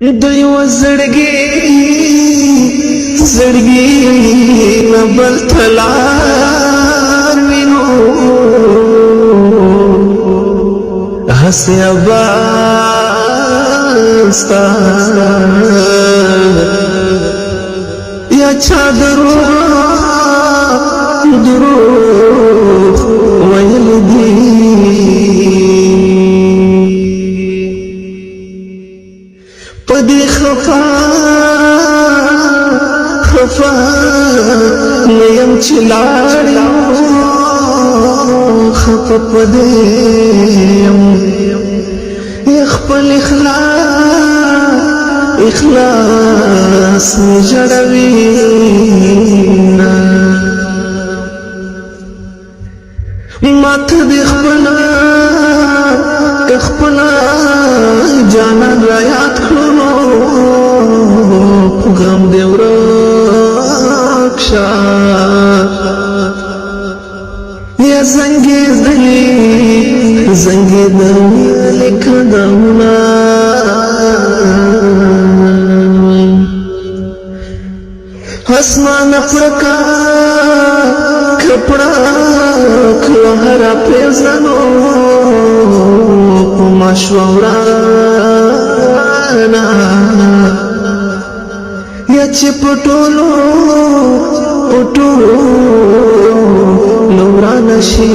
د یو زړګي نه بل تلار وینو هسې اباستا یا چا دروغ ویل دي پدې خفا نه یم چې لاړ خفا پدې یم خپل اخلاص مې جوړوي ماته دې خپل جانان را یاد کړو غم دې ورک شه یا زنګې دلې قدمونه اسمان پړکا کپڑا کلوهرا پیزنو مشورانا یا چې پټولو نوران شي